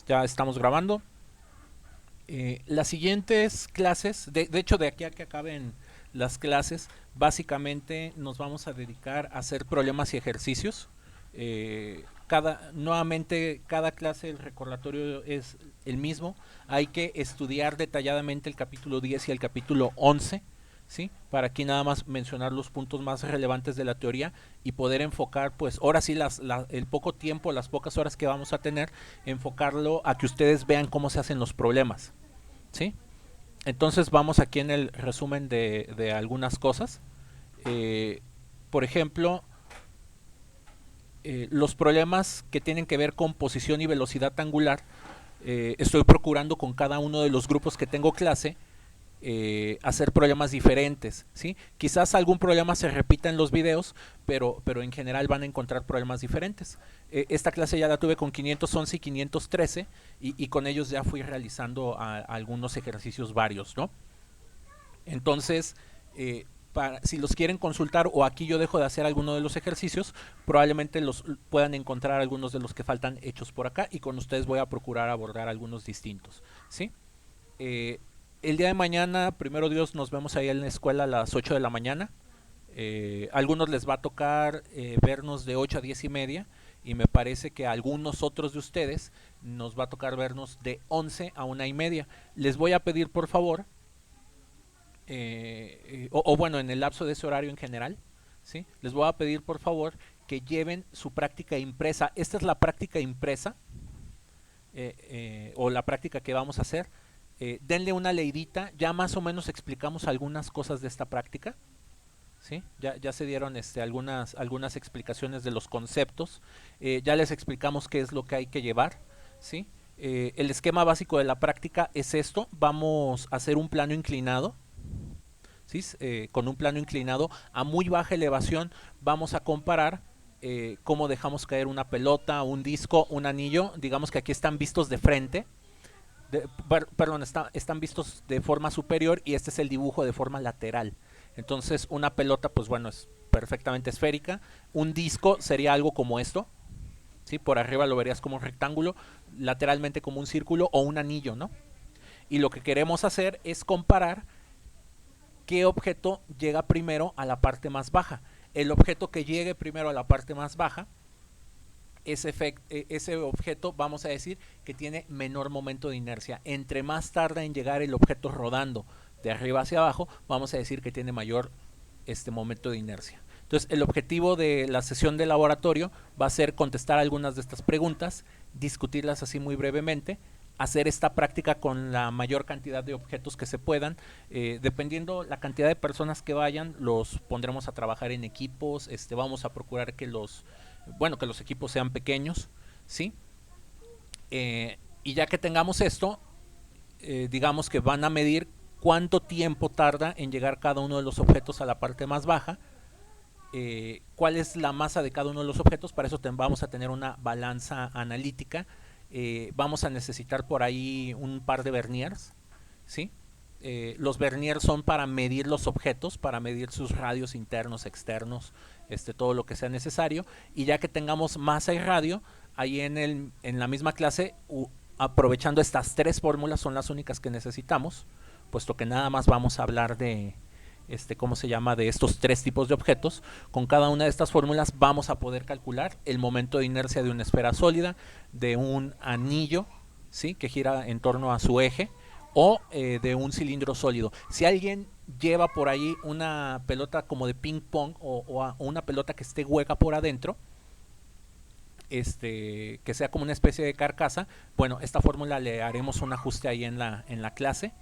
Ya estamos grabando. Las siguientes clases, de hecho de aquí a que acaben las clases, básicamente nos vamos a dedicar a hacer problemas y ejercicios. Nuevamente, cada clase, el recordatorio es el mismo. Hay que estudiar detalladamente el capítulo 10 y el capítulo 11, ¿sí? Para aquí nada más mencionar los puntos más relevantes de la teoría y poder enfocar, pues ahora sí, el poco tiempo, las pocas horas que vamos a tener, enfocarlo a que ustedes vean cómo se hacen los problemas, ¿sí? Entonces vamos aquí en el resumen de algunas cosas. Eh, por ejemplo, los problemas que tienen que ver con posición y velocidad angular, estoy procurando con cada uno de los grupos que tengo clase hacer problemas diferentes, ¿sí? Quizás algún problema se repita en los videos, pero en general van a encontrar problemas diferentes. Esta clase ya la tuve con 511 y 513 y con ellos ya fui realizando algunos ejercicios varios, ¿no? Entonces, si los quieren consultar o aquí yo dejo de hacer alguno de los ejercicios, probablemente los puedan encontrar algunos de los que faltan hechos por acá y con ustedes voy a procurar abordar algunos distintos, ¿sí? Eh, el día de mañana, primero Dios, nos vemos ahí en la escuela a las 8 de la mañana. A algunos les va a tocar vernos de 8 a 10 y media y me parece que a algunos otros de ustedes nos va a tocar vernos de 11 a 1 y media. Les voy a pedir por favor, o bueno, en el lapso de ese horario en general, ¿sí? Les voy a pedir por favor que lleven su práctica impresa. Esta es la práctica impresa o la práctica que vamos a hacer. Denle una leidita, ya más o menos explicamos algunas cosas de esta práctica, ¿sí? Ya se dieron algunas explicaciones de los conceptos, ya les explicamos qué es lo que hay que llevar, ¿sí? El esquema básico de la práctica es esto, vamos a hacer un plano inclinado, ¿sí? Con un plano inclinado a muy baja elevación vamos a comparar cómo dejamos caer una pelota, un disco, un anillo, digamos que aquí están vistos de frente, perdón, están vistos de forma superior y este es el dibujo de forma lateral. Entonces una pelota, pues bueno, es perfectamente esférica. Un disco sería algo como esto, ¿sí? Por arriba lo verías como un rectángulo, lateralmente como un círculo o un anillo, ¿no? Y lo que queremos hacer es comparar qué objeto llega primero a la parte más baja. El objeto que llegue primero a la parte más baja, ese objeto vamos a decir que tiene menor momento de inercia. Entre más tarda en llegar el objeto rodando de arriba hacia abajo, vamos a decir que tiene mayor momento de inercia. Entonces, el objetivo de la sesión de laboratorio va a ser contestar algunas de estas preguntas, discutirlas así muy brevemente, hacer esta práctica con la mayor cantidad de objetos que se puedan. Dependiendo la cantidad de personas que vayan, los pondremos a trabajar en equipos. Vamos a procurar que que los equipos sean pequeños, ¿sí? Y ya que tengamos esto, digamos que van a medir cuánto tiempo tarda en llegar cada uno de los objetos a la parte más baja, cuál es la masa de cada uno de los objetos. Para eso vamos a tener una balanza analítica. Vamos a necesitar por ahí un par de verniers, ¿sí? Los verniers son para medir los objetos, para medir sus radios internos, externos, todo lo que sea necesario. Y ya que tengamos masa y radio, ahí en la misma clase, aprovechando estas tres fórmulas, son las únicas que necesitamos, puesto que nada más vamos a hablar de, ¿cómo se llama?, de estos tres tipos de objetos. Con cada una de estas fórmulas vamos a poder calcular el momento de inercia de una esfera sólida, de un anillo, ¿sí?, que gira en torno a su eje, o de un cilindro sólido. Si alguien lleva por ahí una pelota como de ping pong o una pelota que esté hueca por adentro, que sea como una especie de carcasa, bueno, esta fórmula le haremos un ajuste ahí en la clase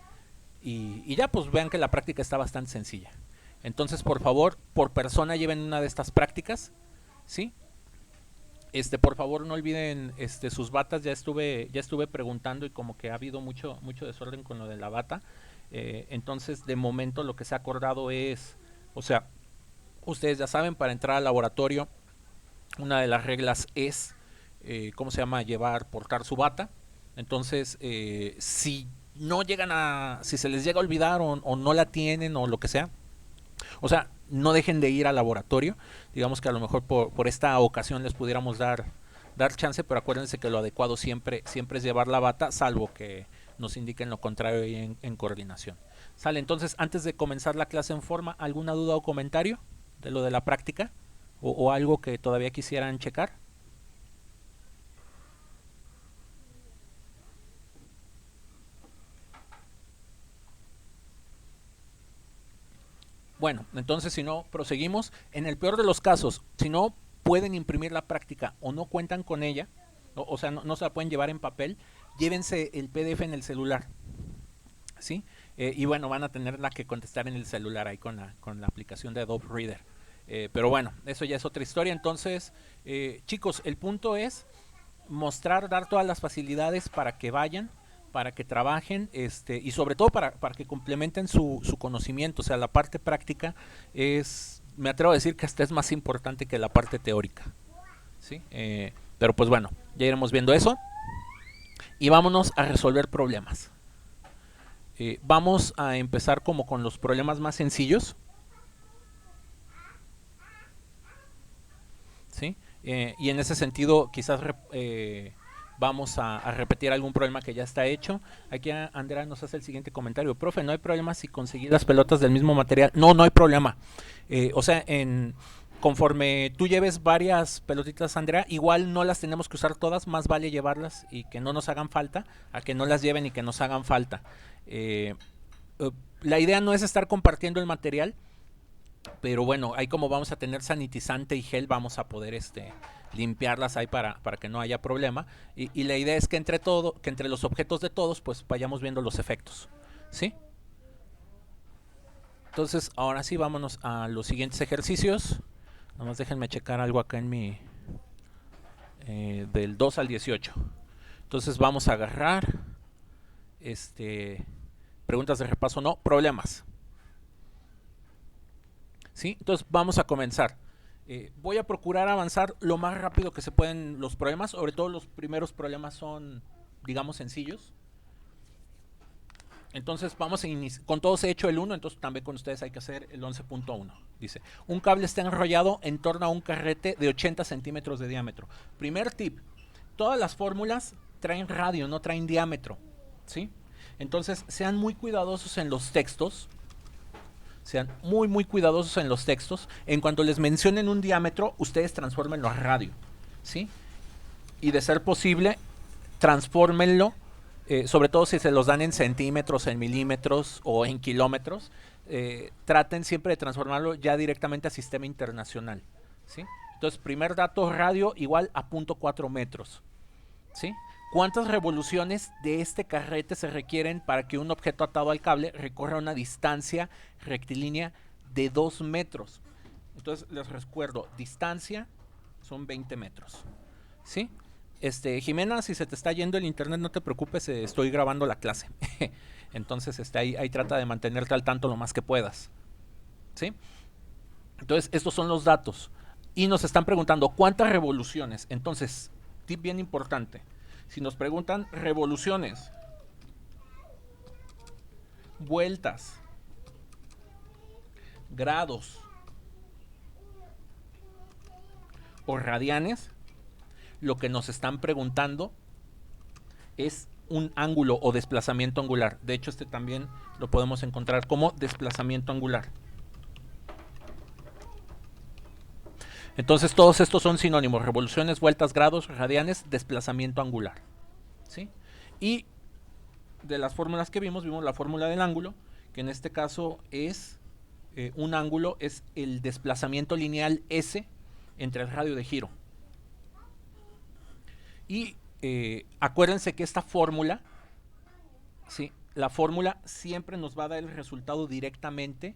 y ya pues vean que la práctica está bastante sencilla. Entonces, por favor, por persona lleven una de estas prácticas, ¿sí? Por favor no olviden sus batas. Ya estuve preguntando y como que ha habido mucho desorden con lo de la bata. Entonces, de momento lo que se ha acordado es, o sea, ustedes ya saben, para entrar al laboratorio una de las reglas es, ¿cómo se llama?, portar su bata. Entonces, si se les llega a olvidar o no la tienen o lo que sea, o sea, no dejen de ir al laboratorio. Digamos que a lo mejor por esta ocasión les pudiéramos dar dar chance, pero acuérdense que lo adecuado siempre es llevar la bata, salvo que nos indiquen lo contrario ahí en coordinación. Sale, entonces, antes de comenzar la clase en forma, ¿alguna duda o comentario de lo de la práctica? ¿O algo que todavía quisieran checar? Bueno, entonces si no, proseguimos. En el peor de los casos, si no pueden imprimir la práctica o no cuentan con ella, o sea, no se la pueden llevar en papel, llévense el PDF en el celular. ¿Sí? Y bueno, van a tenerla que contestar en el celular ahí con la aplicación de Adobe Reader. Pero bueno, eso ya es otra historia. Entonces, chicos, el punto es mostrar, dar todas las facilidades para que vayan, para que trabajen, y sobre todo para que complementen su conocimiento. O sea, la parte práctica es, me atrevo a decir que hasta es más importante que la parte teórica. ¿Sí? Pero pues bueno, ya iremos viendo eso. Y vámonos a resolver problemas. Vamos a empezar como con los problemas más sencillos. ¿Sí? Y en ese sentido quizás vamos a repetir algún problema que ya está hecho. Aquí Andrea nos hace el siguiente comentario. Profe, no hay problema si conseguí las pelotas del mismo material. No, no hay problema. O sea, conforme tú lleves varias pelotitas, Andrea, igual no las tenemos que usar todas, más vale llevarlas y que no nos hagan falta, a que no las lleven y que nos hagan falta. La idea no es estar compartiendo el material, pero bueno, ahí como vamos a tener sanitizante y gel, vamos a poder limpiarlas ahí para que no haya problema. Y la idea es que entre los objetos de todos, pues vayamos viendo los efectos. ¿Sí? Entonces, ahora sí, vámonos a los siguientes ejercicios. Nomás déjenme checar algo acá en mi... del 2 al 18. Entonces vamos a agarrar... preguntas de repaso, no, problemas. ¿Sí? Entonces vamos a comenzar. Voy a procurar avanzar lo más rápido que se pueden los problemas. Sobre todo los primeros problemas son, digamos, sencillos. Entonces vamos a iniciar. Con todos he hecho el 1, entonces también con ustedes hay que hacer el 11.1. Dice, un cable está enrollado en torno a un carrete de 80 centímetros de diámetro. Primer tip, todas las fórmulas traen radio, no traen diámetro. ¿Sí? Entonces sean muy cuidadosos en los textos. Sean muy cuidadosos en los textos. En cuanto les mencionen un diámetro, ustedes transfórmenlo a radio. ¿Sí? Y de ser posible, transfórmenlo, sobre todo si se los dan en centímetros, en milímetros o en kilómetros. Traten siempre de transformarlo ya directamente a sistema internacional. ¿Sí? Entonces, primer dato, radio igual a 0.4 metros. ¿Sí? ¿Cuántas revoluciones de este carrete se requieren para que un objeto atado al cable recorra una distancia rectilínea de 2 metros? Entonces les recuerdo, distancia son 20 metros. ¿Sí? Jimena, si se te está yendo el internet, no te preocupes, estoy grabando la clase. Entonces ahí trata de mantenerte al tanto lo más que puedas. ¿Sí? Entonces estos son los datos. Y nos están preguntando, ¿cuántas revoluciones? Entonces, tip bien importante. Si nos preguntan revoluciones, vueltas, grados o radianes, lo que nos están preguntando es un ángulo o desplazamiento angular. De hecho, también lo podemos encontrar como desplazamiento angular. Entonces todos estos son sinónimos: revoluciones, vueltas, grados, radianes, desplazamiento angular. ¿Sí? Y de las fórmulas que vimos la fórmula del ángulo, que en este caso es un ángulo, es el desplazamiento lineal S entre el radio de giro. Y acuérdense que esta fórmula, ¿sí? La fórmula siempre nos va a dar el resultado directamente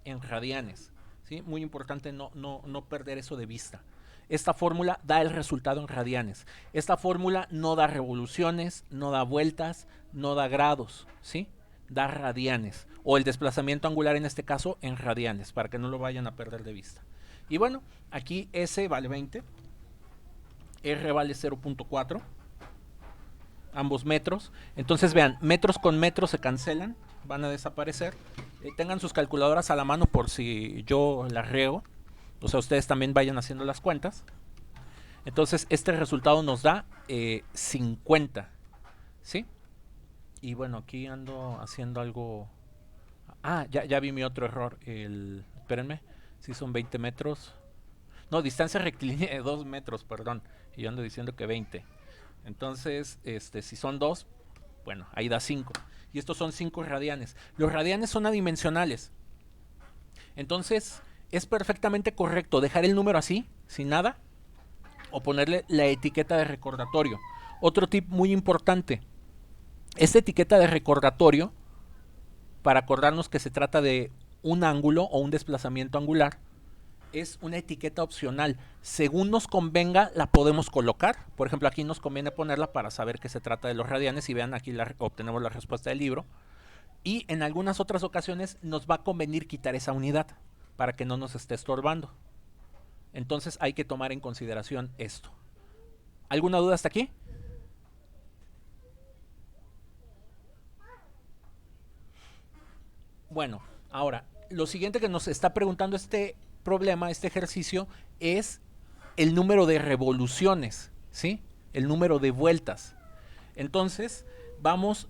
en radianes. ¿Sí? Muy importante no perder eso de vista. Esta fórmula da el resultado en radianes. Esta fórmula no da revoluciones, no da vueltas, no da grados, ¿sí? Da radianes. O el desplazamiento angular en este caso en radianes, para que no lo vayan a perder de vista. Y bueno, aquí S vale 20, R vale 0.4, ambos metros. Entonces vean, metros con metros se cancelan, van a desaparecer. Tengan sus calculadoras a la mano por si yo las riego. O sea, ustedes también vayan haciendo las cuentas. Entonces este resultado nos da 50, ¿sí? Y bueno, aquí ando haciendo algo. Ah, ya vi mi otro error. Espérenme, si son 20 metros. No, distancia rectilínea de 2 metros, perdón. Y yo ando diciendo que 20. Entonces, si son 2, bueno, ahí da 5. Y estos son 5 radianes. Los radianes son adimensionales. Entonces, es perfectamente correcto dejar el número así, sin nada, o ponerle la etiqueta de recordatorio. Otro tip muy importante. Esta etiqueta de recordatorio, para acordarnos que se trata de un ángulo o un desplazamiento angular, es una etiqueta opcional. Según nos convenga, la podemos colocar. Por ejemplo, aquí nos conviene ponerla para saber que se trata de los radianes. Y vean, aquí obtenemos la respuesta del libro. Y en algunas otras ocasiones nos va a convenir quitar esa unidad para que no nos esté estorbando. Entonces hay que tomar en consideración esto. ¿Alguna duda hasta aquí? Bueno, ahora, lo siguiente que nos está preguntando este problema, este ejercicio, es el número de revoluciones, ¿sí? El número de vueltas. Entonces,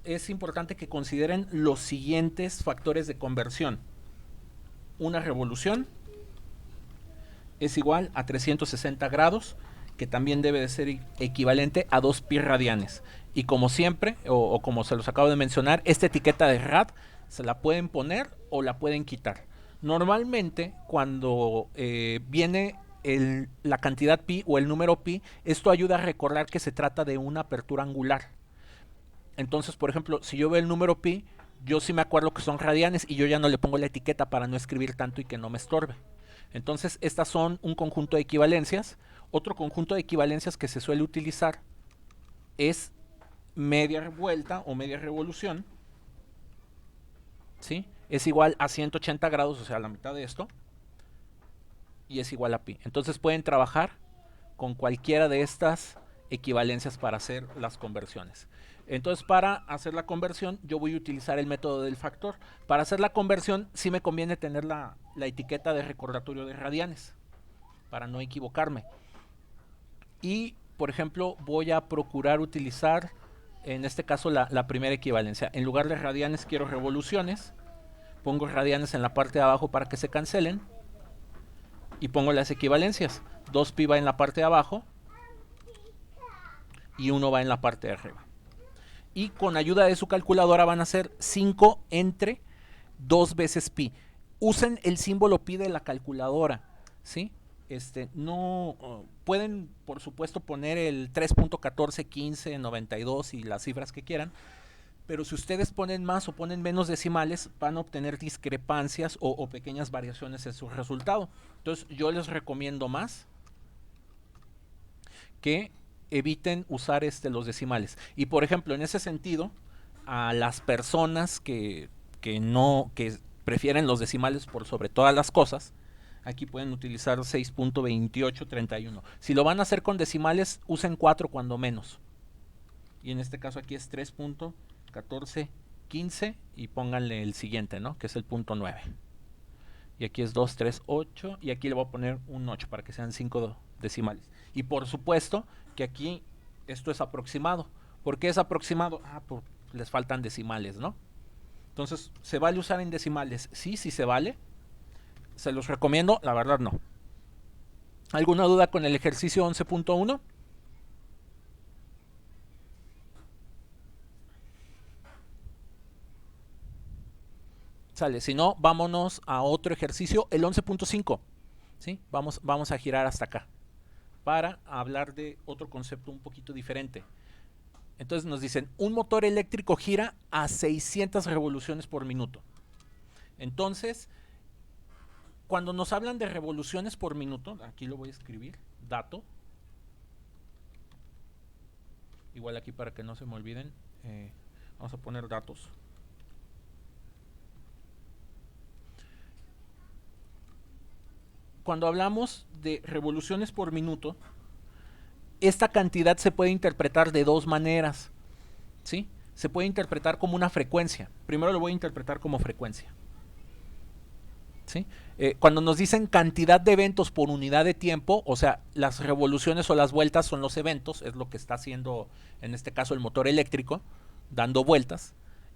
es importante que consideren los siguientes factores de conversión. Una revolución es igual a 360 grados, que también debe de ser equivalente a 2 pi radianes. Y como siempre, o como se los acabo de mencionar, esta etiqueta de rad se la pueden poner o la pueden quitar. Normalmente, cuando viene la cantidad pi o el número pi, esto ayuda a recordar que se trata de una apertura angular. Entonces, por ejemplo, si yo veo el número pi, yo sí me acuerdo que son radianes y yo ya no le pongo la etiqueta para no escribir tanto y que no me estorbe. Entonces, estas son un conjunto de equivalencias. Otro conjunto de equivalencias que se suele utilizar es media vuelta o media revolución, ¿sí? Es igual a 180 grados, o sea, la mitad de esto, y es igual a pi. Entonces pueden trabajar con cualquiera de estas equivalencias para hacer las conversiones. Entonces, para hacer la conversión, yo voy a utilizar el método del factor. Para hacer la conversión, sí me conviene tener la etiqueta de recordatorio de radianes, para no equivocarme. Y, por ejemplo, voy a procurar utilizar, en este caso, la primera equivalencia. En lugar de radianes, quiero revoluciones. Pongo radianes en la parte de abajo para que se cancelen. Y pongo las equivalencias. 2pi va en la parte de abajo y 1 va en la parte de arriba. Y con ayuda de su calculadora van a ser 5 entre 2 veces pi. Usen el símbolo pi de la calculadora, ¿sí? No pueden, por supuesto, poner el 3.141592 y las cifras que quieran, pero si ustedes ponen más o ponen menos decimales, van a obtener discrepancias o pequeñas variaciones en su resultado. Entonces, yo les recomiendo más que eviten usar los decimales. Y por ejemplo, en ese sentido, a las personas que prefieren los decimales por sobre todas las cosas, aquí pueden utilizar 6.2831. Si lo van a hacer con decimales, usen 4 cuando menos. Y en este caso aquí es 3.1415 y pónganle el siguiente, ¿no? Que es el punto 9. Y aquí es 238 y aquí le voy a poner un 8 para que sean 5 decimales. Y por supuesto que aquí esto es aproximado. ¿Por qué es aproximado? Pues les faltan decimales, ¿no? Entonces, ¿se vale usar en decimales? Sí, sí se vale. ¿Se los recomiendo? La verdad no. ¿Alguna duda con el ejercicio 11.1? Sale, si no, vámonos a otro ejercicio, el 11.5. ¿Sí? Vamos a girar hasta acá para hablar de otro concepto un poquito diferente. Entonces nos dicen, un motor eléctrico gira a 600 revoluciones por minuto. Entonces, cuando nos hablan de revoluciones por minuto, aquí lo voy a escribir, dato. Igual aquí para que no se me olviden, vamos a poner datos. Cuando hablamos de revoluciones por minuto, esta cantidad se puede interpretar de dos maneras, ¿sí? Se puede interpretar como una frecuencia. Primero lo voy a interpretar como frecuencia. ¿Sí? Cuando nos dicen cantidad de eventos por unidad de tiempo, o sea, las revoluciones o las vueltas son los eventos, es lo que está haciendo en este caso el motor eléctrico, dando vueltas,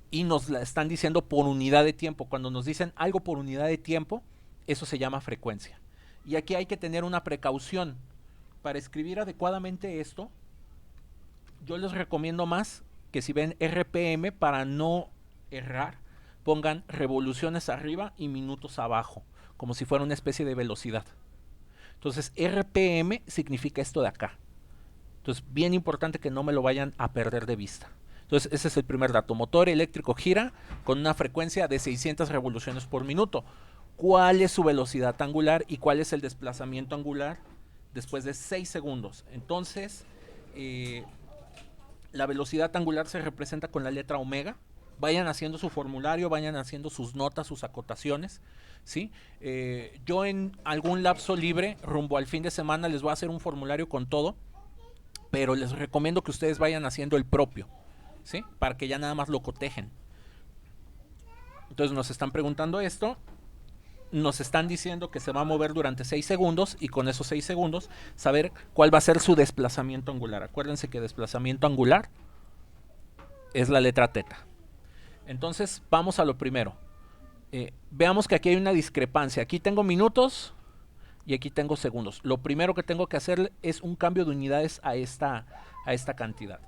y nos la están diciendo por unidad de tiempo. Cuando nos dicen algo por unidad de tiempo, eso se llama frecuencia. Y aquí hay que tener una precaución. Para escribir adecuadamente esto, yo les recomiendo más que si ven RPM, para no errar, pongan revoluciones arriba y minutos abajo, como si fuera una especie de velocidad. Entonces, RPM significa esto de acá. Entonces, bien importante que no me lo vayan a perder de vista. Entonces, ese es el primer dato. Motor eléctrico gira con una frecuencia de 600 revoluciones por minuto. ¿Cuál es su velocidad angular y cuál es el desplazamiento angular después de 6 segundos? Entonces, la velocidad angular se representa con la letra omega. Vayan haciendo su formulario, vayan haciendo sus notas, sus acotaciones, ¿sí? Yo en algún lapso libre, rumbo al fin de semana, les voy a hacer un formulario con todo, pero les recomiendo que ustedes vayan haciendo el propio, ¿sí? Para que ya nada más lo cotejen. Entonces nos están preguntando esto, nos están diciendo que se va a mover durante 6 segundos y con esos 6 segundos saber cuál va a ser su desplazamiento angular. Acuérdense que desplazamiento angular es la letra teta. Entonces vamos a lo primero. Veamos que aquí hay una discrepancia. Aquí tengo minutos y aquí tengo segundos. Lo primero que tengo que hacer es un cambio de unidades a esta cantidad.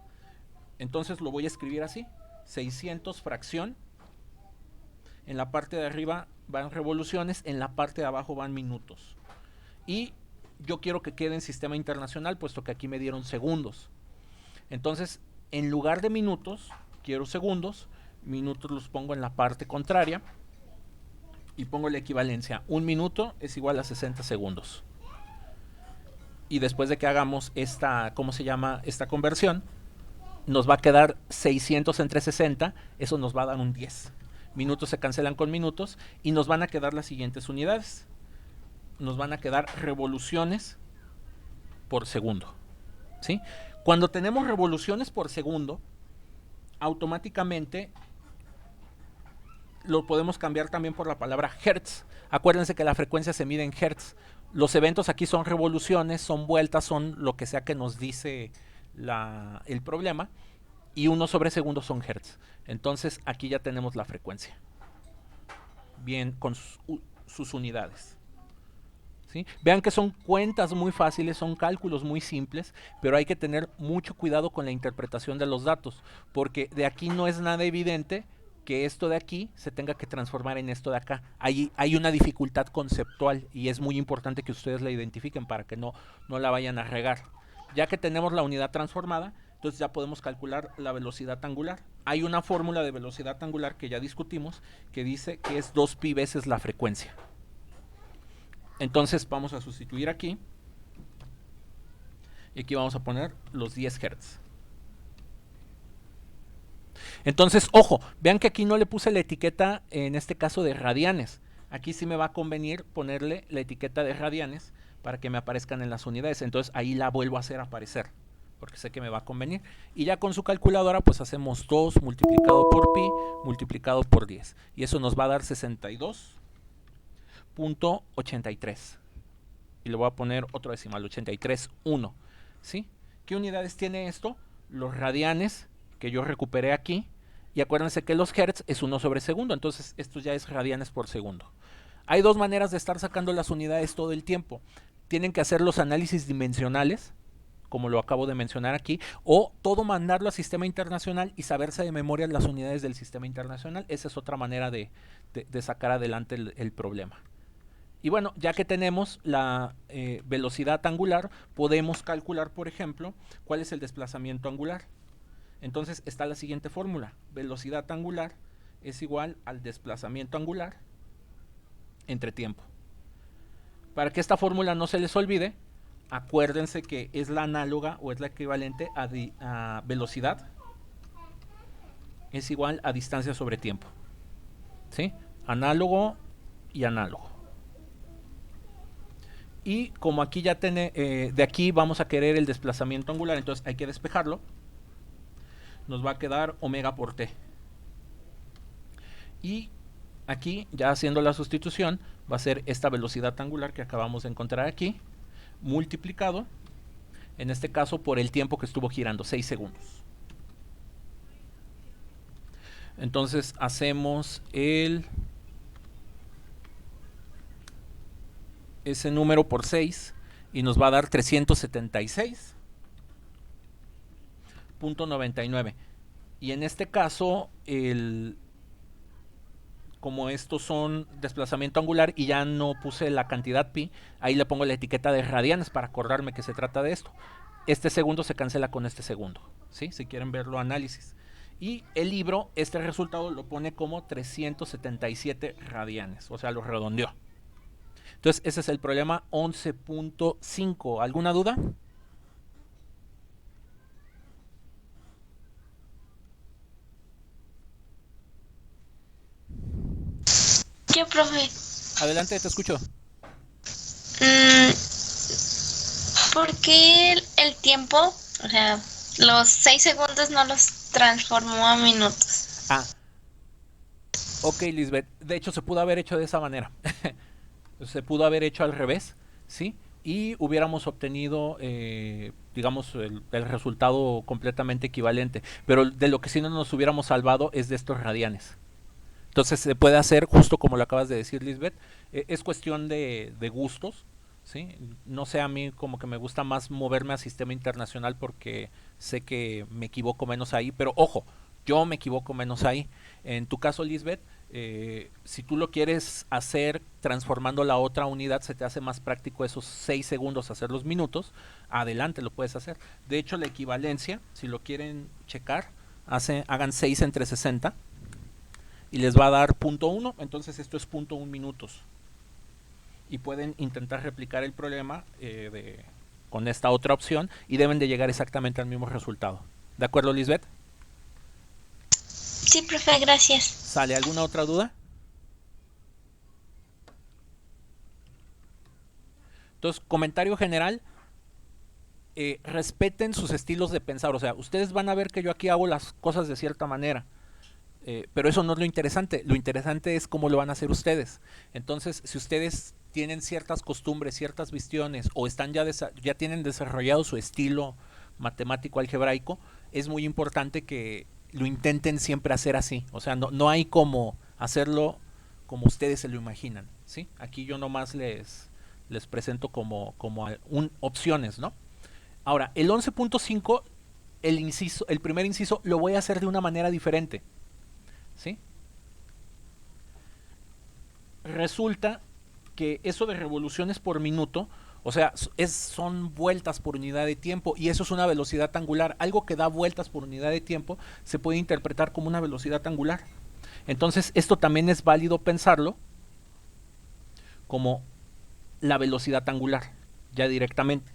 Entonces lo voy a escribir así. 600 fracción. En la parte de arriba van revoluciones, en la parte de abajo van minutos. Y yo quiero que quede en sistema internacional, puesto que aquí me dieron segundos. Entonces, en lugar de minutos, quiero segundos. Minutos los pongo en la parte contraria. Y pongo la equivalencia. 1 minuto es igual a 60 segundos. Y después de que hagamos esta, ¿cómo se llama? Esta conversión, nos va a quedar 600 entre 60. Eso nos va a dar un 10. Minutos se cancelan con minutos y nos van a quedar las siguientes unidades. Nos van a quedar revoluciones por segundo, ¿sí? Cuando tenemos revoluciones por segundo, automáticamente lo podemos cambiar también por la palabra hertz. Acuérdense que la frecuencia se mide en hertz. Los eventos aquí son revoluciones, son vueltas, son lo que sea que nos dice el problema. Y 1 sobre segundo son hertz. Entonces aquí ya tenemos la frecuencia. Bien, con sus unidades. ¿Sí? Vean que son cuentas muy fáciles, son cálculos muy simples, pero hay que tener mucho cuidado con la interpretación de los datos, porque de aquí no es nada evidente que esto de aquí se tenga que transformar en esto de acá. Hay una dificultad conceptual y es muy importante que ustedes la identifiquen para que no la vayan a regar. Ya que tenemos la unidad transformada, entonces ya podemos calcular la velocidad angular. Hay una fórmula de velocidad angular que ya discutimos que dice que es 2pi veces la frecuencia. Entonces vamos a sustituir aquí y aquí vamos a poner los 10 Hz. Entonces, ojo, vean que aquí no le puse la etiqueta, en este caso, de radianes. Aquí sí me va a convenir ponerle la etiqueta de radianes para que me aparezcan en las unidades. Entonces ahí la vuelvo a hacer aparecer, porque sé que me va a convenir. Y ya con su calculadora pues hacemos 2 multiplicado por pi multiplicado por 10. Y eso nos va a dar 62.83. Y le voy a poner otro decimal, 83.1. ¿Sí? ¿Qué unidades tiene esto? Los radianes que yo recuperé aquí. Y acuérdense que los hertz es 1 sobre segundo. Entonces esto ya es radianes por segundo. Hay dos maneras de estar sacando las unidades todo el tiempo. Tienen que hacer los análisis dimensionales, como lo acabo de mencionar aquí, o todo mandarlo a sistema internacional y saberse de memoria las unidades del sistema internacional. Esa es otra manera de sacar adelante el problema. Y bueno, ya que tenemos la velocidad angular, podemos calcular, por ejemplo, cuál es el desplazamiento angular. Entonces está la siguiente fórmula. Velocidad angular es igual al desplazamiento angular entre tiempo. Para que esta fórmula no se les olvide, acuérdense que es la análoga o es la equivalente a velocidad es igual a distancia sobre tiempo. ¿Sí? Análogo y análogo. Y como aquí ya de aquí vamos a querer el desplazamiento angular, entonces hay que despejarlo. Nos va a quedar omega por t. Y Aquí, ya haciendo la sustitución, va a ser esta velocidad angular que acabamos de encontrar aquí, multiplicado, en este caso, por el tiempo que estuvo girando, 6 segundos. Entonces hacemos ese número por 6 y nos va a dar 376.99. Y en este caso, como estos son desplazamiento angular y ya no puse la cantidad pi, ahí le pongo la etiqueta de radianes para acordarme que se trata de esto. Este segundo se cancela con este segundo, ¿sí? Si quieren verlo análisis. Y el libro, este resultado lo pone como 377 radianes, o sea, lo redondeó. Entonces, ese es el problema 11.5. ¿Alguna duda? Yo, profe. Adelante, te escucho. Mm, ¿Por qué el tiempo, o sea, los 6 segundos no los transformó a minutos? Ah, ok, Lisbeth. De hecho, se pudo haber hecho de esa manera. Se pudo haber hecho al revés, ¿sí? Y hubiéramos obtenido, digamos, el resultado completamente equivalente. Pero de lo que sí no nos hubiéramos salvado es de estos radianes. Entonces se puede hacer justo como lo acabas de decir, Lisbeth. Es cuestión de gustos, ¿sí? No sé, a mí como que me gusta más moverme a sistema internacional porque sé que me equivoco menos ahí. Pero ojo, yo me equivoco menos ahí. En tu caso, Lisbeth, si tú lo quieres hacer transformando la otra unidad, se te hace más práctico esos 6 segundos hacer los minutos, adelante lo puedes hacer. De hecho, la equivalencia, si lo quieren checar, hagan 6 entre 60 y les va a dar .1, entonces esto es .1 minutos. Y pueden intentar replicar el problema con esta otra opción y deben de llegar exactamente al mismo resultado. ¿De acuerdo, Lisbeth? Sí, profe, gracias. ¿Sale alguna otra duda? Entonces, comentario general, respeten sus estilos de pensar. O sea, ustedes van a ver que yo aquí hago las cosas de cierta manera. Pero eso no es lo interesante. Lo interesante es cómo lo van a hacer ustedes. Entonces, si ustedes tienen ciertas costumbres, ciertas visiones, o están ya tienen desarrollado su estilo matemático algebraico, es muy importante que lo intenten siempre hacer así. O sea, no hay como hacerlo como ustedes se lo imaginan. ¿Sí? Aquí yo nomás les presento como opciones, ¿no? Ahora, el 11.5, el primer inciso, lo voy a hacer de una manera diferente. ¿Sí? Resulta que eso de revoluciones por minuto, o sea, son vueltas por unidad de tiempo y eso es una velocidad angular. Algo que da vueltas por unidad de tiempo se puede interpretar como una velocidad angular. Entonces, esto también es válido pensarlo como la velocidad angular, ya directamente.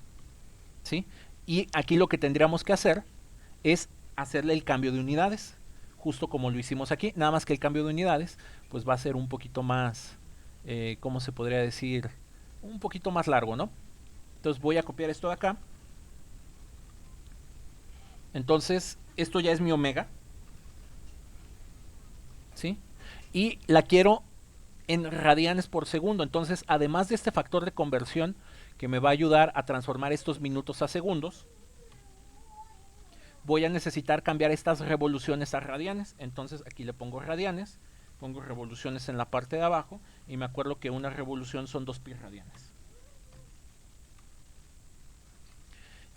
¿Sí? Y aquí lo que tendríamos que hacer es hacerle el cambio de unidades, justo como lo hicimos aquí, nada más que el cambio de unidades pues va a ser un poquito más, ¿cómo se podría decir? Un poquito más largo, ¿no? Entonces voy a copiar esto de acá. Entonces, esto ya es mi omega, ¿sí? Y la quiero en radianes por segundo. Entonces, además de este factor de conversión que me va a ayudar a transformar estos minutos a segundos, voy a necesitar cambiar estas revoluciones a radianes. Entonces aquí le pongo radianes, pongo revoluciones en la parte de abajo y me acuerdo que una revolución son 2 pi radianes.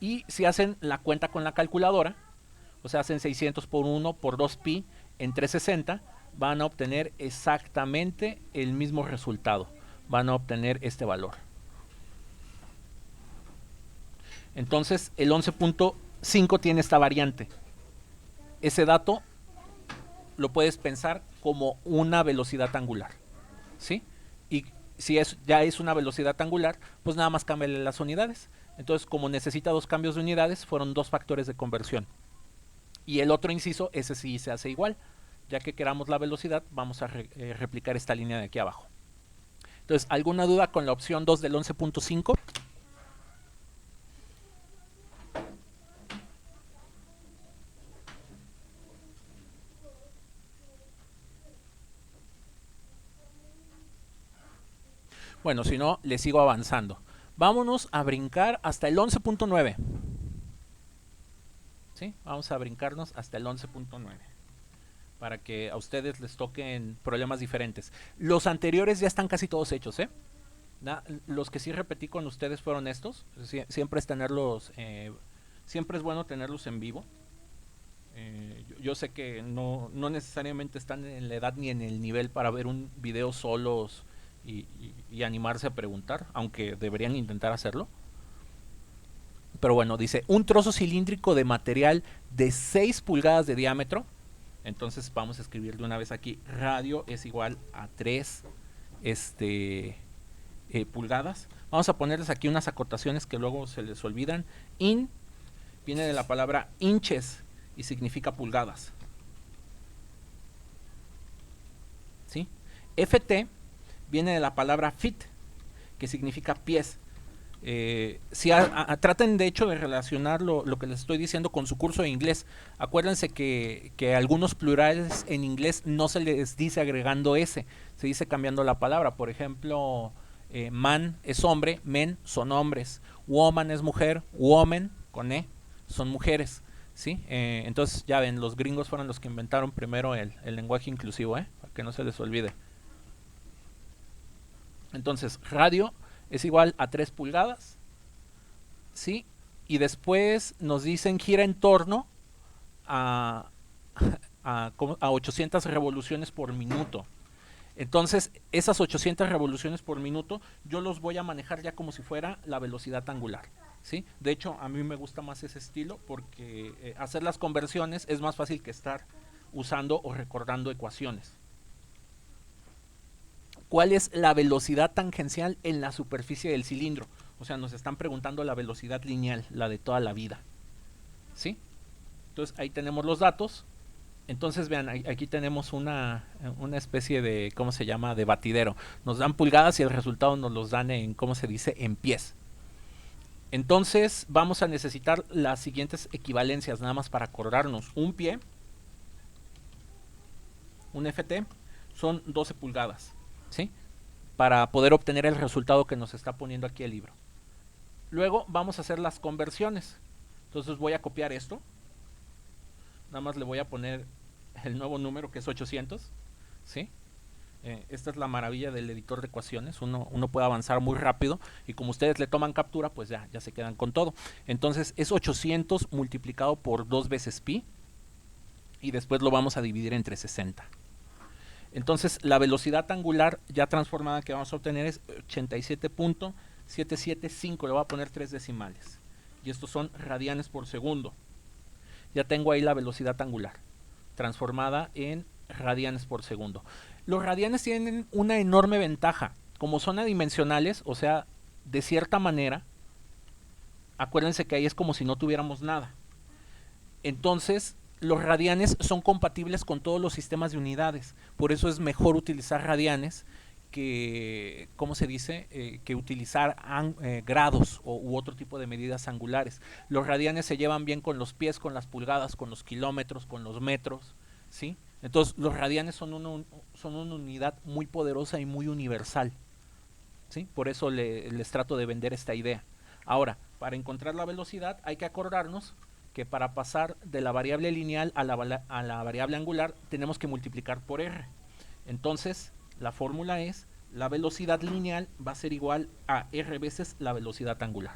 Y si hacen la cuenta con la calculadora, o sea, hacen 600 por 1 por 2 pi entre 60, van a obtener exactamente el mismo resultado. Van a obtener este valor. Entonces el 11.5 tiene esta variante. Ese dato lo puedes pensar como una velocidad angular, ¿sí? Y si ya es una velocidad angular, pues nada más cámbiale las unidades. Entonces, como necesita dos cambios de unidades, fueron dos factores de conversión. Y el otro inciso, ese sí se hace igual. Ya que queramos la velocidad, vamos a replicar esta línea de aquí abajo. Entonces, ¿alguna duda con la opción 2 del 11.5? Bueno, si no, le sigo avanzando. Vámonos a brincar hasta el 11.9. ¿Sí? Vamos a brincarnos hasta el 11.9 para que a ustedes les toquen problemas diferentes. Los anteriores ya están casi todos hechos, ¿eh? Los que sí repetí con ustedes fueron estos. Siempre es tenerlos, siempre es bueno tenerlos en vivo. Yo sé que no necesariamente están en la edad ni en el nivel para ver un video solos y animarse a preguntar, aunque deberían intentar hacerlo. Pero bueno, dice un trozo cilíndrico de material de 6 pulgadas de diámetro. Entonces vamos a escribir de una vez aquí, radio es igual a 3 pulgadas. Vamos a ponerles aquí unas acotaciones que luego se les olvidan. In viene de la palabra inches y significa pulgadas. ¿Sí? FT viene de la palabra fit, que significa pies. Si traten de hecho de relacionar lo que les estoy diciendo con su curso de inglés. Acuérdense que algunos plurales en inglés no se les dice agregando S, se dice cambiando la palabra. Por ejemplo, man es hombre, men son hombres, woman es mujer, woman con E son mujeres. ¿Sí? Entonces ya ven, los gringos fueron los que inventaron primero el lenguaje inclusivo, para que no se les olvide. Entonces radio es igual a 3 pulgadas, ¿sí? Y después nos dicen gira en torno a 800 revoluciones por minuto. Entonces, esas 800 revoluciones por minuto yo los voy a manejar ya como si fuera la velocidad angular, ¿sí? De hecho, a mí me gusta más ese estilo porque hacer las conversiones es más fácil que estar usando o recordando ecuaciones. ¿Cuál es la velocidad tangencial en la superficie del cilindro? O sea, nos están preguntando la velocidad lineal, la de toda la vida. ¿Sí? Entonces ahí tenemos los datos. Entonces vean, aquí tenemos una especie de, ¿cómo se llama? De batidero. Nos dan pulgadas y el resultado nos los dan en, ¿cómo se dice? En pies. Entonces vamos a necesitar las siguientes equivalencias, nada más para acordarnos. Un pie, un FT, son 12 pulgadas. ¿Sí? Para poder obtener el resultado que nos está poniendo aquí el libro. Luego vamos a hacer las conversiones. Entonces voy a copiar esto. Nada más le voy a poner el nuevo número que es 800. ¿Sí? Esta es la maravilla del editor de ecuaciones. Uno puede avanzar muy rápido y como ustedes le toman captura, pues ya se quedan con todo. Entonces es 800 multiplicado por 2 veces pi y después lo vamos a dividir entre 60. Entonces la velocidad angular ya transformada que vamos a obtener es 87.775, le voy a poner 3 decimales. Y estos son radianes por segundo. Ya tengo ahí la velocidad angular, transformada en radianes por segundo. Los radianes tienen una enorme ventaja. Como son adimensionales, o sea, de cierta manera, acuérdense que ahí es como si no tuviéramos nada. Entonces, los radianes son compatibles con todos los sistemas de unidades. Por eso es mejor utilizar radianes que, ¿cómo se dice? Que utilizar grados u otro tipo de medidas angulares. Los radianes se llevan bien con los pies, con las pulgadas, con los kilómetros, con los metros, ¿sí? Entonces, los radianes son una unidad muy poderosa y muy universal, ¿sí? Por eso les trato de vender esta idea. Ahora, para encontrar la velocidad hay que acordarnos que para pasar de la variable lineal a la variable angular tenemos que multiplicar por r. Entonces, la fórmula es, la velocidad lineal va a ser igual a r veces la velocidad angular.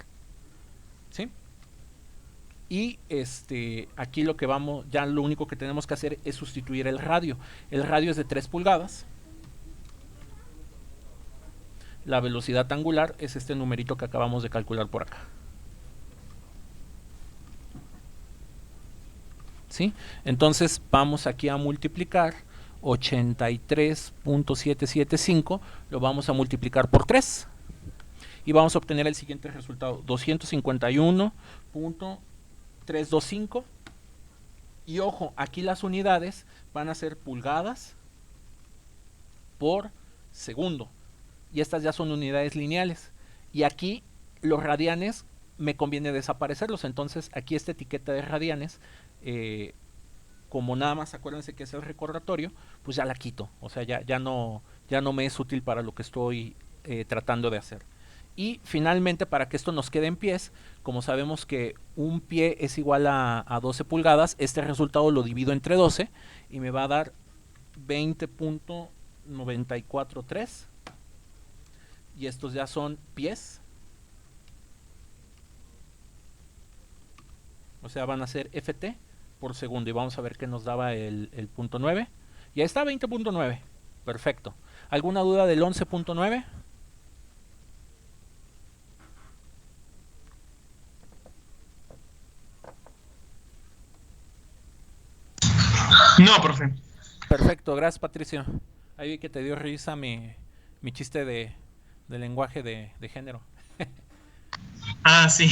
¿Sí? Y aquí lo único que tenemos que hacer es sustituir el radio. El radio es de 3 pulgadas. La velocidad angular es este numerito que acabamos de calcular por acá. ¿Sí? Entonces vamos aquí a multiplicar 83.775, lo vamos a multiplicar por 3 y vamos a obtener el siguiente resultado, 251.325. Y ojo, aquí las unidades van a ser pulgadas por segundo y estas ya son unidades lineales. Y aquí los radianes me conviene desaparecerlos, entonces aquí esta etiqueta de radianes, como nada más acuérdense que es el recordatorio, pues ya la quito, o sea ya no me es útil para lo que estoy tratando de hacer. Y finalmente, para que esto nos quede en pies, como sabemos que un pie es igual a 12 pulgadas, este resultado lo divido entre 12 y me va a dar 20.943. Y estos ya son pies. O sea, van a ser ft por segundo. Y vamos a ver qué nos daba el punto 9. Y ahí está, 20.9. Perfecto. ¿Alguna duda del 11.9? No, profe. Perfecto, gracias Patricio. Ahí vi que te dio risa mi chiste de lenguaje de género. Ah, sí.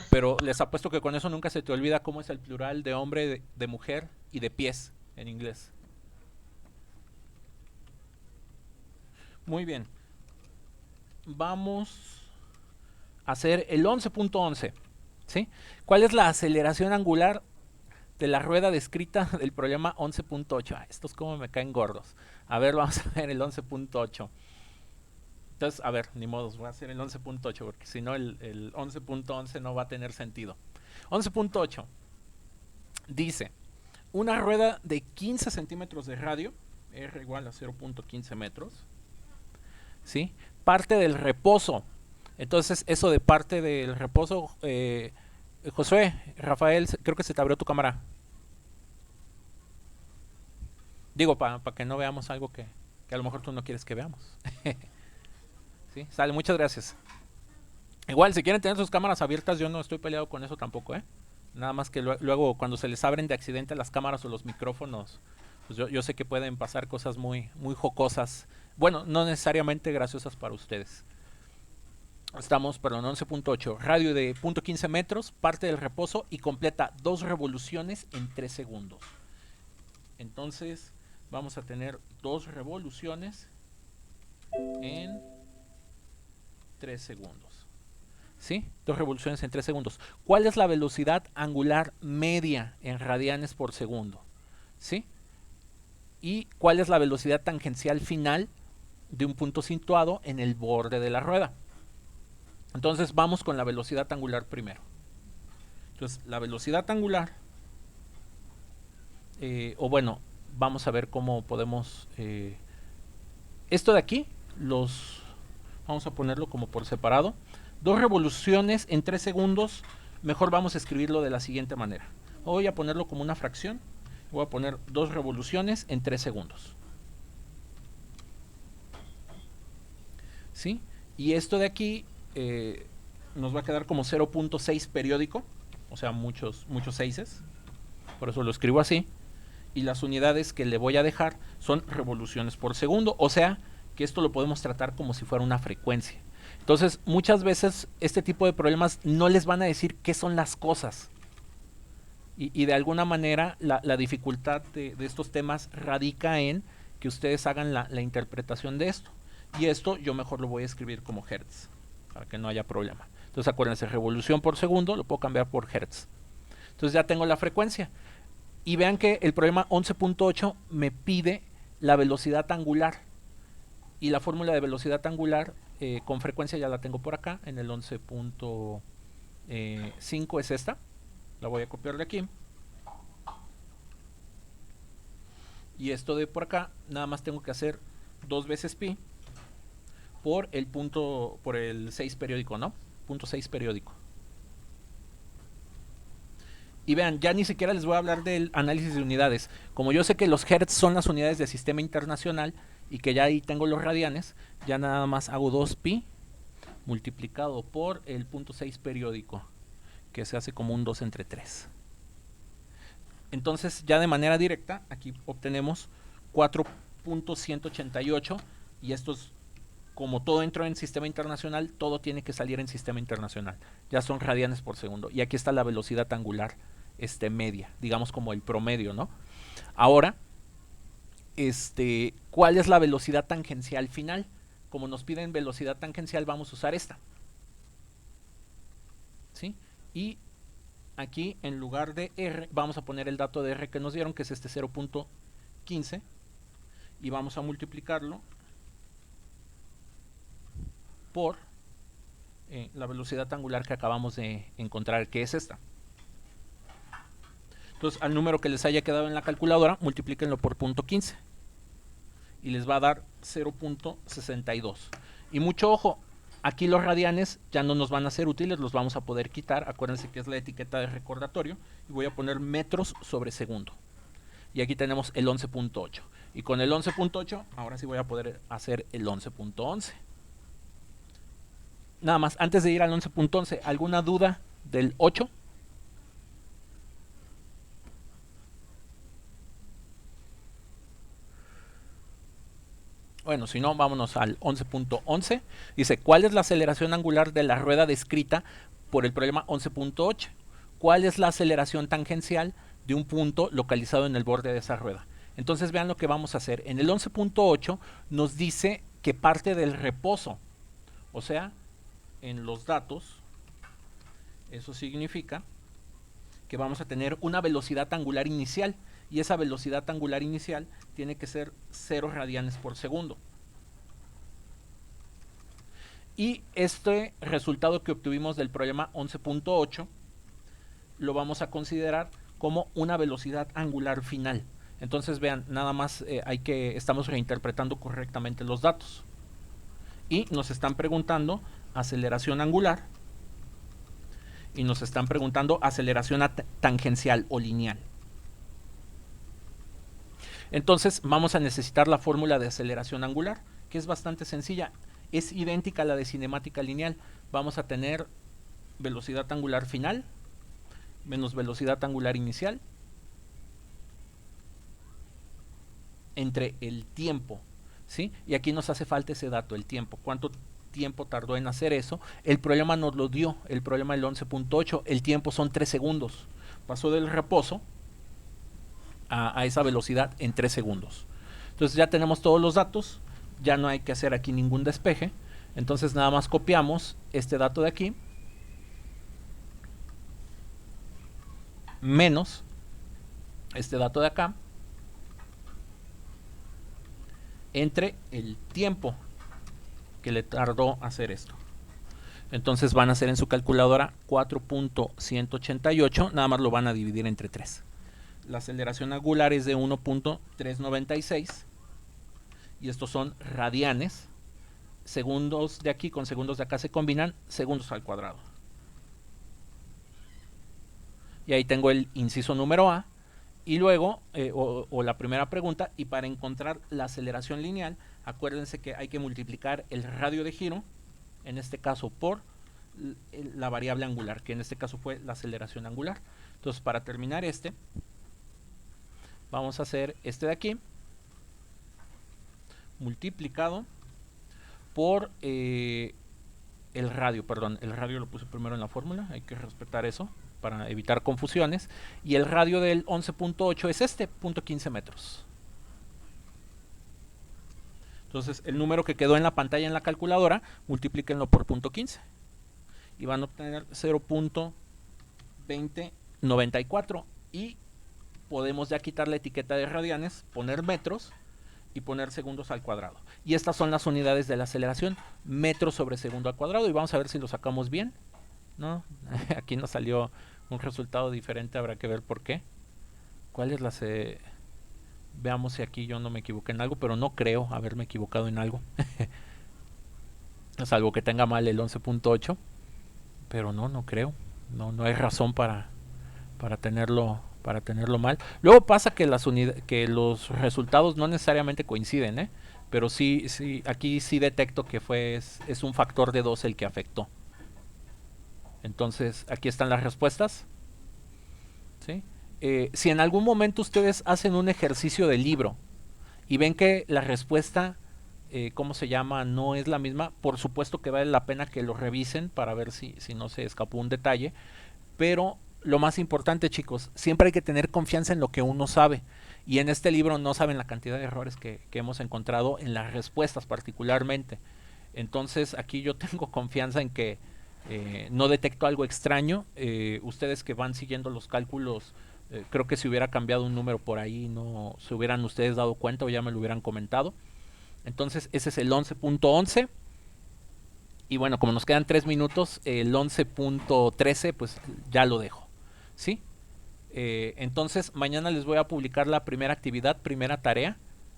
Pero les apuesto que con eso nunca se te olvida cómo es el plural de hombre, de mujer y de pies en inglés. Muy bien. Vamos a hacer el 11.11. ¿Sí? ¿Cuál es la aceleración angular de la rueda descrita del problema 11.8? Estos como me caen gordos. A ver, vamos a ver el 11.8. Entonces, a ver, ni modo, voy a hacer el 11.8 porque si no el 11.11 no va a tener sentido. 11.8 dice, una rueda de 15 centímetros de radio, R igual a 0.15 metros, ¿sí? Parte del reposo. Entonces, eso de parte del reposo, Josué, Rafael, creo que se te abrió tu cámara. Digo, para que no veamos algo que a lo mejor tú no quieres que veamos. ¿Sí? Sale, muchas gracias. Igual, si quieren tener sus cámaras abiertas, yo no estoy peleado con eso tampoco, ¿eh? Nada más que luego, cuando se les abren de accidente las cámaras o los micrófonos, pues yo sé que pueden pasar cosas muy, muy jocosas. Bueno, no necesariamente graciosas para ustedes. Estamos, perdón, 11.8. Radio de 0.15 metros, parte del reposo y completa 2 revoluciones en 3 segundos. Entonces, vamos a tener 2 revoluciones en 3 segundos. ¿Sí? 2 revoluciones en 3 segundos. ¿Cuál es la velocidad angular media en radianes por segundo? ¿Sí? ¿Y cuál es la velocidad tangencial final de un punto situado en el borde de la rueda? Entonces vamos con la velocidad angular primero. Entonces la velocidad angular, o bueno, vamos a ver cómo podemos... esto de aquí, vamos a ponerlo como por separado. 2 revoluciones en 3 segundos, mejor vamos a escribirlo de la siguiente manera. Voy a ponerlo como una fracción. Voy a poner 2 revoluciones en 3 segundos. ¿Sí? Y esto de aquí nos va a quedar como 0.6 periódico, o sea, muchos 6s. Por eso lo escribo así. Y las unidades que le voy a dejar son revoluciones por segundo, o sea, que esto lo podemos tratar como si fuera una frecuencia. Entonces, muchas veces este tipo de problemas no les van a decir qué son las cosas. Y de alguna manera la dificultad de estos temas radica en que ustedes hagan la interpretación de esto. Y esto yo mejor lo voy a escribir como hertz, para que no haya problema. Entonces acuérdense, revolución por segundo lo puedo cambiar por hertz. Entonces ya tengo la frecuencia. Y vean que el problema 11.8 me pide la velocidad angular. Y la fórmula de velocidad angular con frecuencia ya la tengo por acá, en el 11.5 es esta. La voy a copiar de aquí. Y esto de por acá, nada más tengo que hacer 2 veces pi por el punto, por el 6 periódico, ¿no? Punto 6 periódico. Y vean, ya ni siquiera les voy a hablar del análisis de unidades. Como yo sé que los hertz son las unidades del sistema internacional y que ya ahí tengo los radianes, ya nada más hago 2pi multiplicado por el punto 6 periódico, que se hace como un 2 entre 3. Entonces ya de manera directa aquí obtenemos 4.188 y estos, como todo entró en sistema internacional, todo tiene que salir en sistema internacional. Ya son radianes por segundo. Y aquí está la velocidad angular media, digamos como el promedio, ¿no? Ahora, ¿cuál es la velocidad tangencial final? Como nos piden velocidad tangencial, vamos a usar esta. ¿Sí? Y aquí en lugar de R vamos a poner el dato de R que nos dieron, que es este 0.15, y vamos a multiplicarlo por la velocidad angular que acabamos de encontrar, que es esta. Entonces, al número que les haya quedado en la calculadora, multiplíquenlo por 0.15 y les va a dar 0.62. Y mucho ojo, aquí los radianes ya no nos van a ser útiles, los vamos a poder quitar. Acuérdense que es la etiqueta de recordatorio y voy a poner metros sobre segundo. Y aquí tenemos el 11.8. Y con el 11.8, ahora sí voy a poder hacer el 11.11. Nada más, antes de ir al 11.11, ¿alguna duda del 8? Bueno, si no, vámonos al 11.11. Dice, ¿cuál es la aceleración angular de la rueda descrita por el problema 11.8? ¿Cuál es la aceleración tangencial de un punto localizado en el borde de esa rueda? Entonces vean lo que vamos a hacer. En el 11.8 nos dice que parte del reposo, o sea, en los datos, eso significa que vamos a tener una velocidad angular inicial, y esa velocidad angular inicial tiene que ser 0 radianes por segundo. Y este resultado que obtuvimos del problema 11.8 lo vamos a considerar como una velocidad angular final. Entonces vean, nada más estamos reinterpretando correctamente los datos. Y nos están preguntando aceleración angular y nos están preguntando aceleración tangencial o lineal. Entonces vamos a necesitar la fórmula de aceleración angular, que es bastante sencilla. Es idéntica a la de cinemática lineal. Vamos a tener velocidad angular final menos velocidad angular inicial entre el tiempo, ¿sí? Y aquí nos hace falta ese dato, el tiempo. ¿Cuánto tiempo tardó en hacer eso? El problema nos lo dio, el problema del 11.8, el tiempo son 3 segundos. Pasó del reposo a esa velocidad en 3 segundos. Entonces ya tenemos todos los datos, ya no hay que hacer aquí ningún despeje. Entonces nada más copiamos este dato de aquí menos este dato de acá entre el tiempo que le tardó hacer esto. Entonces van a hacer en su calculadora 4.188, nada más lo van a dividir entre 3. La aceleración angular es de 1.396 y estos son radianes. Segundos de aquí con segundos de acá se combinan, segundos al cuadrado. Y ahí tengo el inciso número A. Y luego, o la primera pregunta, y para encontrar la aceleración lineal, acuérdense que hay que multiplicar el radio de giro, en este caso por la variable angular, que en este caso fue la aceleración angular. Entonces, para terminar vamos a hacer este de aquí, multiplicado por el radio, perdón, el radio lo puse primero en la fórmula, hay que respetar eso para evitar confusiones, y el radio del 11.8 es este, 0.15 metros. Entonces el número que quedó en la pantalla en la calculadora, multiplíquenlo por 0.15 y van a obtener 0.2094 y podemos ya quitar la etiqueta de radianes, poner metros y poner segundos al cuadrado. Y estas son las unidades de la aceleración, metros sobre segundo al cuadrado, y vamos a ver si lo sacamos bien. No, aquí nos salió un resultado diferente, habrá que ver por qué. ¿Cuál es la veamos si aquí yo no me equivoqué en algo, pero no creo haberme equivocado en algo. Salvo que tenga mal el 11.8, pero no creo. No hay razón para tenerlo mal. Luego pasa que que los resultados no necesariamente coinciden, pero sí, aquí sí detecto que es un factor de 2 el que afectó. Entonces, aquí están las respuestas. ¿Sí? Si en algún momento ustedes hacen un ejercicio de libro y ven que la respuesta, ¿cómo se llama?, no es la misma, por supuesto que vale la pena que lo revisen para ver si no se escapó un detalle. Pero lo más importante, chicos, siempre hay que tener confianza en lo que uno sabe. Y en este libro no saben la cantidad de errores que hemos encontrado en las respuestas particularmente. Entonces, aquí yo tengo confianza en que no detecto algo extraño. Ustedes que van siguiendo los cálculos, creo que si hubiera cambiado un número por ahí no se hubieran ustedes dado cuenta o ya me lo hubieran comentado. Entonces ese es el 11.11 Y bueno, como nos quedan 3 minutos, el 11.13 pues ya lo dejo. ¿Sí? Entonces mañana les voy a publicar la primera actividad, primera tarea.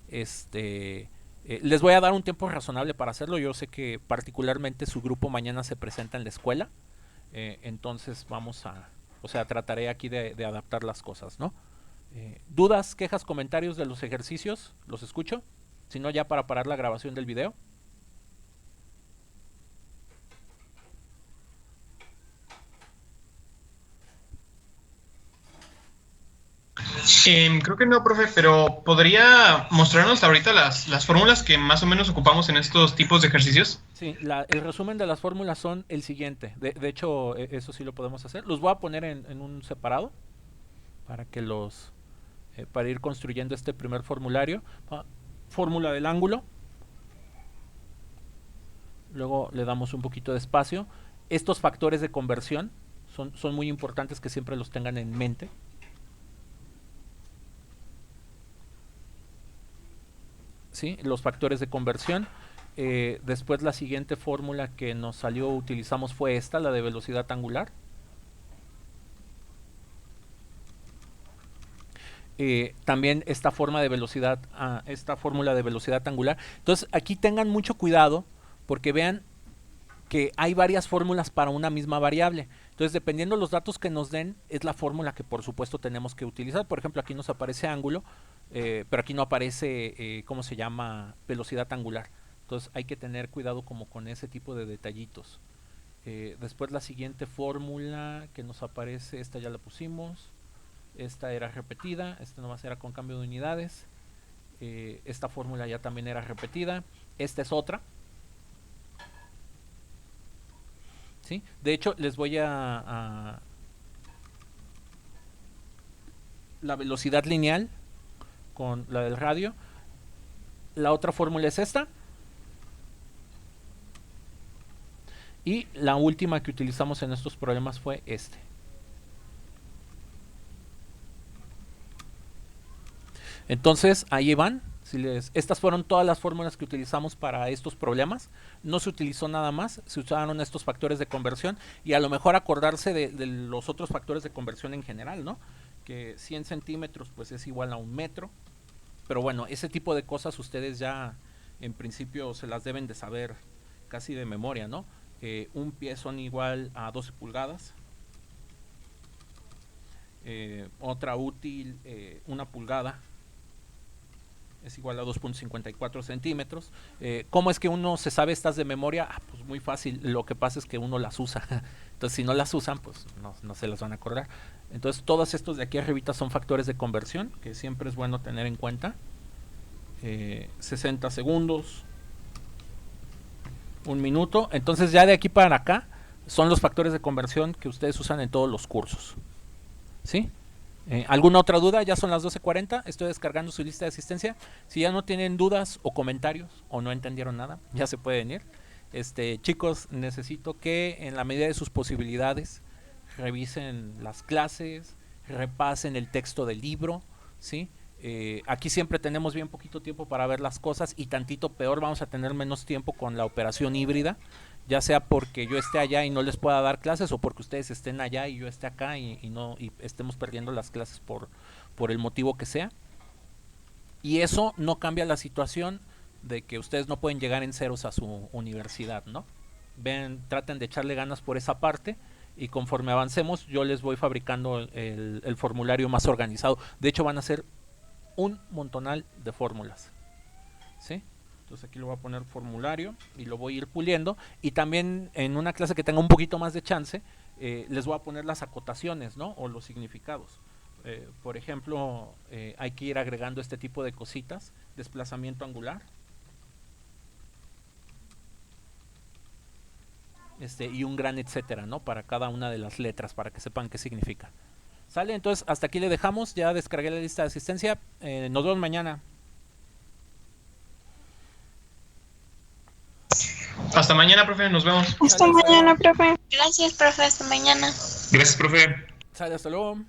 Les voy a dar un tiempo razonable para hacerlo. Yo sé que particularmente su grupo mañana se presenta en la escuela. Entonces o sea, trataré aquí de adaptar las cosas, ¿no? ¿Dudas, quejas, comentarios de los ejercicios? ¿Los escucho? Si no, ya para parar la grabación del video. Creo que no, profe, pero ¿podría mostrarnos ahorita las fórmulas que más o menos ocupamos en estos tipos de ejercicios? Sí, el resumen de las fórmulas son el siguiente. De hecho, eso sí lo podemos hacer. Los voy a poner en un separado para que para ir construyendo este primer formulario. Fórmula del ángulo. Luego le damos un poquito de espacio. Estos factores de conversión son muy importantes que siempre los tengan en mente. ¿Sí? Los factores de conversión. Después la siguiente fórmula que nos salió, utilizamos fue esta, la de velocidad angular. También esta fórmula de velocidad angular. Entonces aquí tengan mucho cuidado porque vean que hay varias fórmulas para una misma variable. Entonces, dependiendo de los datos que nos den, es la fórmula que por supuesto tenemos que utilizar. Por ejemplo, aquí nos aparece ángulo, pero aquí no aparece, ¿cómo se llama? Velocidad angular. Entonces hay que tener cuidado como con ese tipo de detallitos. Después la siguiente fórmula que nos aparece, esta ya la pusimos. Esta era repetida, esta nomás era con cambio de unidades. Esta fórmula ya también era repetida. Esta es otra. ¿Sí? De hecho, les voy la velocidad lineal con la del radio. La otra fórmula es esta. Y la última que utilizamos en estos problemas fue este. Entonces, ahí van. Estas fueron todas las fórmulas que utilizamos para estos problemas. No se utilizó nada más, se usaron estos factores de conversión y a lo mejor acordarse de los otros factores de conversión en general, ¿no? Que 100 centímetros pues es igual a 1 metro. Pero bueno, ese tipo de cosas ustedes ya en principio se las deben de saber casi de memoria, ¿no? Un pie son igual a 12 pulgadas. Otra útil, 1 pulgada es igual a 2.54 centímetros. ¿Cómo es que uno se sabe estas de memoria? Pues muy fácil, lo que pasa es que uno las usa. Entonces si no las usan, pues no se las van a acordar. Entonces todos estos de aquí arribita son factores de conversión, que siempre es bueno tener en cuenta. 60 segundos, 1 minuto. Entonces ya de aquí para acá son los factores de conversión que ustedes usan en todos los cursos. ¿Sí? ¿Alguna otra duda? Ya son las 12:40, estoy descargando su lista de asistencia. Si ya no tienen dudas o comentarios o no entendieron nada, ya se pueden ir. Chicos, necesito que en la medida de sus posibilidades revisen las clases, repasen el texto del libro, ¿sí? Aquí siempre tenemos bien poquito tiempo para ver las cosas y tantito peor vamos a tener menos tiempo con la operación híbrida, ya sea porque yo esté allá y no les pueda dar clases o porque ustedes estén allá y yo esté acá y estemos perdiendo las clases por el motivo que sea. Y eso no cambia la situación de que ustedes no pueden llegar en ceros a su universidad, ¿no? Traten de echarle ganas por esa parte y conforme avancemos yo les voy fabricando el formulario más organizado. De hecho van a ser un montonal de fórmulas, ¿sí? Entonces aquí lo voy a poner formulario y lo voy a ir puliendo. Y también en una clase que tenga un poquito más de chance, les voy a poner las acotaciones, ¿no? O los significados. Por ejemplo, hay que ir agregando este tipo de cositas. Desplazamiento angular. Y un gran etcétera, ¿no? Para cada una de las letras, para que sepan qué significa. ¿Sale? Entonces hasta aquí le dejamos. Ya descargué la lista de asistencia. Nos vemos mañana. Hasta mañana, profe, nos vemos. Hasta mañana, profe. Gracias, profe, hasta mañana. Gracias, profe. Sale, hasta luego.